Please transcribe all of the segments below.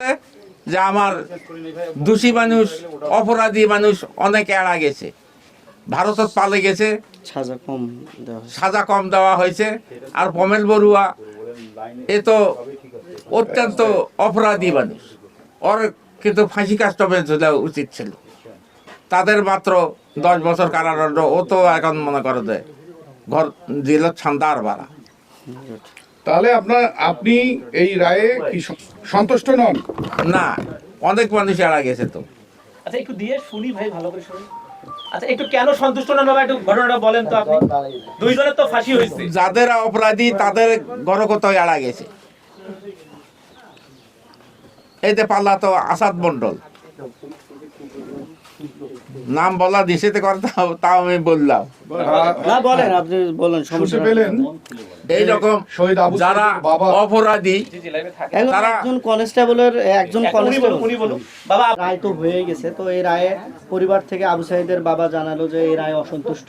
যে আমার দোষী মানুষ অপরাধী মানুষ অনেক এড়া গেছে, ভারতত পালে গেছে, সাজা কম দেওয়া হয়েছে। আর পমেল বড়ুয়া এ তো অত্যন্ত অপরাধী মানুষ, ওর কিন্তু ফাঁসি কাস্টমে দেওয়া উচিত ছিল। তাদের মাত্র 10 বছর কারাদণ্ড, ও তো এখন মনে করো যে ঘর দিল ছান্দার বাড়া। তাহলে আপনি এই রায়ে কি সন্তুষ্ট নন? না, অনেক মানুষ এড়া গেছে তো। আচ্ছা একটু দিয়ে শুনি ভাই, ভালো করে শুনি। আচ্ছা একটু কেন সন্তুষ্ট নন বাবা, একটু ঘটনাটা বলেন তো আপনি। দুইজনের তো ফাঁসি হয়েছে, যাদের অপরাধী তাদের গণকত এড়া গেছে। এই যে পাল্লা তো আসাদ মন্ডল, নাম বলা নিষেধ করে, তাও আমি বললাম। না বলেন, আপনি বলেন। শুনতে পেলেন এইরকম যারা অপরাধী তারা একজন কনস্টেবলের উনি বলুন বাবা। রায় তো হয়ে গেছে, তো এই রায়ে পরিবার থেকে আবু সাঈদের বাবা জানালো যে এই রায়ে অসন্তুষ্ট।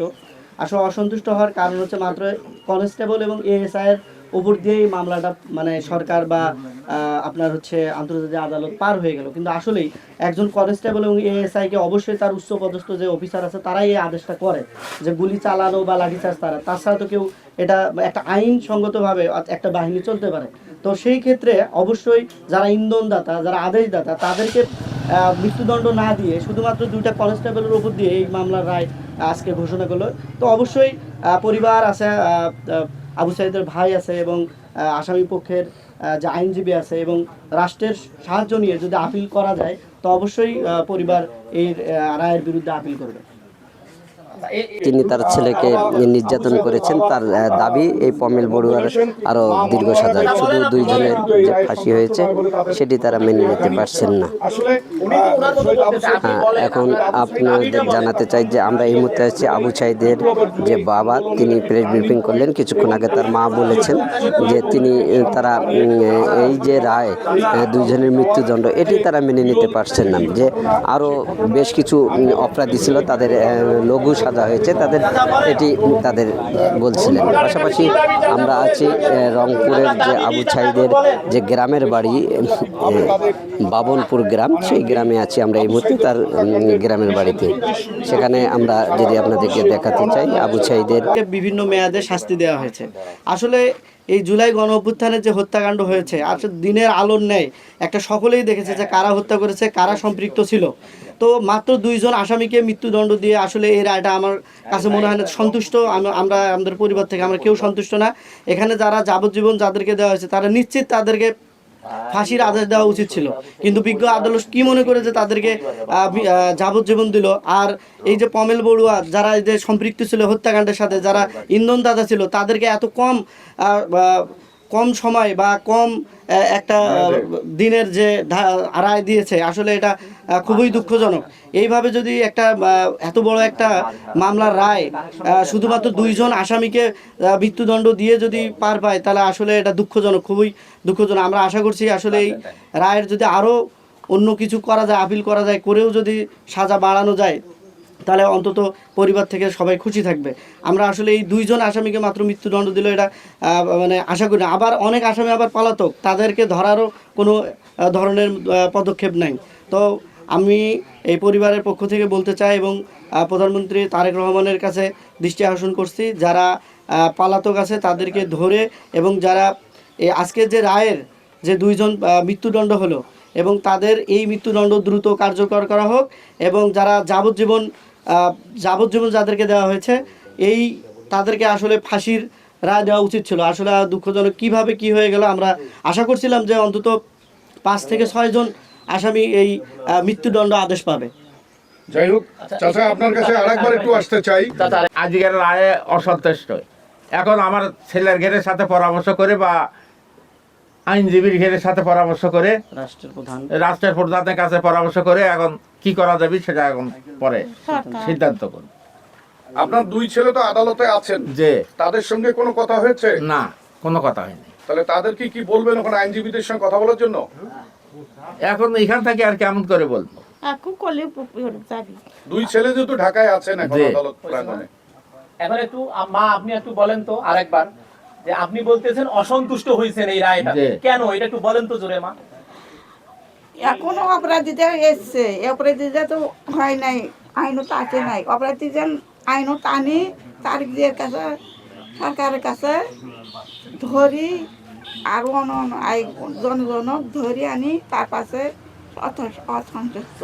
আসলে অসন্তুষ্ট হওয়ার কারণ হচ্ছে মাত্র কনস্টেবল এবং এএসআই এর উপর দিয়েই মামলাটা মানে সরকার বা আপনার হচ্ছে আন্তর্জাতিক আদালত পার হয়ে গেল। কিন্তু আসলেই একজন কনস্টেবল এবং এএসআই কে অবশ্যই তার উচ্চপদস্থ যে অফিসার আছে তারাই এই আদেশটা করে যে গুলি চালানো বা লাঠিচার্জ, তাছাড়া তো কেউ এটা একটা আইনসঙ্গতভাবে একটা বাহিনী চলতে পারে। তো সেই ক্ষেত্রে অবশ্যই যারা ইন্ধনদাতা, যারা আদেশদাতা, তাদেরকে মৃত্যুদণ্ড না দিয়ে শুধুমাত্র 2টা কনস্টেবলের উপর দিয়ে এই মামলার রায় আজকে ঘোষণা করলো। তো অবশ্যই পরিবার আছে, আবু সাঈদের ভাই আছে এবং আসামি পক্ষের যে আইনজীবী আছে এবং রাষ্ট্রের সাহায্য নিয়ে যদি আপিল করা যায় তো অবশ্যই পরিবার এই রায়ের বিরুদ্ধে আপিল করবে। তিনি তার ছেলেকে নির্যাতন করেছেন, তার দাবি এই পমেল বড়ুয়ার আরো দীর্ঘ সাজা। শুধু 2 জনের যে ফাঁসি হয়েছে সেটি তারা মেনে নিতে পারছেন না। এখন আপনাদের জানাতে চাই যে আমরা এই মুহূর্তে আছি আবু সাঈদের যে বাবা, তিনি প্রেস ব্রিফিং করলেন কিছুক্ষণ আগে। তার মা বলেছেন যে তারা এই যে রায় 2 জনের মৃত্যুদণ্ড, এটি তারা মেনে নিতে পারছেন না। যে আরো বেশ কিছু অপরাধী ছিল, তাদের লঘু সাজা হয়েছে, তাদের বলছিলেন। পাশাপাশি আমরা আছি রংপুরের যে আবু সাঈদের যে গ্রামের বাড়ি বাবনপুর গ্রাম, সেই গ্রামে আছি আমরা এই মুহূর্তে, তার গ্রামের বাড়িতে। সেখানে আমরা যদি আপনাদেরকে দেখাতে চাই আবু সাঈদের বিভিন্ন মেয়াদে শাস্তি দেওয়া হয়েছে। আসলে এই জুলাই গণ অভ্যুত্থানের যে হত্যাকাণ্ড হয়েছে, আসলে দিনের আলোর ন্যায় একটা সকলেই দেখেছে যে কারা হত্যা করেছে, কারা সম্পৃক্ত ছিল। তো মাত্র 2 জন আসামিকে মৃত্যুদণ্ড দিয়ে আসলে এই রায়টা আমার কাছে মনে হয় না সন্তুষ্ট। আমরা আমাদের পরিবার থেকে আমরা কেউ সন্তুষ্ট না। এখানে যারা যাবজ্জীবন যাদেরকে দেওয়া হয়েছে তারা নিশ্চিত তাদেরকে ফাঁসির আদেশ দেওয়া উচিত ছিল, কিন্তু বিজ্ঞ আদালত কি মনে করে যে তাদেরকে যাবজ্জীবন দিল। আর এই যে পমেল বড়ুয়া যারা এই যে সম্পৃক্ত ছিল হত্যাকাণ্ডের সাথে, যারা ইন্ধনদাতা ছিল, তাদেরকে এত কম সময় বা কম একটা দিনের যে রায় দিয়েছে, আসলে এটা খুবই দুঃখজনক। এইভাবে যদি একটা এত বড় একটা মামলার রায় শুধুমাত্র 2 জন আসামিকে মৃত্যুদণ্ড দিয়ে যদি পার পায়, তাহলে আসলে এটা দুঃখজনক, খুবই দুঃখজনক। আমরা আশা করছি আসলে এই রায়ের যদি আরও অন্য কিছু করা যায়, আপিল করা যায়, করেও যদি সাজা বাড়ানো যায়, তাহলে অন্তত পরিবার থেকে সবাই খুশি থাকবে। আমরা আসলে এই 2 জন আসামিকে মাত্র মৃত্যুদণ্ড দিল, এটা মানে আশা করি না। আবার অনেক আসামি আবার পলাতক, তাদেরকে ধরারও কোনো ধরনের পদক্ষেপ নাই। তো আমি এই পরিবারের পক্ষ থেকে বলতে চাই এবং প্রধানমন্ত্রী তারেক রহমানের কাছে দৃষ্টি আকর্ষণ করছি, যারা পলাতক আছে তাদেরকে ধরে এবং যারা আজকের যে রায়ের যে 2 জন মৃত্যুদণ্ড হলো এবং তাদের এই মৃত্যুদণ্ড দ্রুত কার্যকর করা হোক, এবং যারা যাবজ্জীবন যাদেরকে দেওয়া হয়েছে তাদেরকে আসলে ফাঁসির রায় দেওয়া উচিত ছিল। আসলে দুঃখজনক কিভাবে কি হয়ে গেল। আমরা আশা করছিলাম যে অন্তত 5 থেকে 6 জন আসামি এই মৃত্যুদণ্ড আদেশ পাবে। যাই হোক চাচা, আপনার কাছে আরেকবার একটু আসতে চাই। আজকের রায়ে অসন্তুষ্ট। এখন আমার ছেলের ঘেরের সাথে পরামর্শ করে বা আইনজীবীর ঘেরের সাথে পরামর্শ করে রাষ্ট্রের প্রধানের কাছে পরামর্শ করে এখন কি করা যাবে সেটা এখন পরে সিদ্ধান্ত করুন। আপনার 2 ছেলে তো আদালতে আছেন, যে তাদের সঙ্গে কোনো কথা হয়েছে? না, কোনো কথা হয়নি। তাহলে তাদেরকে কি বলবেন ওখানে আইনজীবীদের সঙ্গে কথা বলার জন্য? এখন এখান থেকে আর কেমন করে বলবো? 2 ছেলে যেহেতু ঢাকায় আছেন এখন আদালত প্রাঙ্গণে, এখন একটু মা আপনি একটু বলেন তো আরেকবার, যে আপনি বলতেছেন অসন্তুষ্ট হয়েছেন এই রায়টা, কেন এটা একটু বলেন তো জোরে মা। এখনো অপরাধীরা এসছে, অপরাধীরা তো হয় নাই, আইনও তো আসে নাই। অপরাধীদের আইনও টানি তারিখদের কাছে, সরকারের কাছে ধরি আর জনজনক ধরি আনি তার পাশে অসন্তুষ্ট।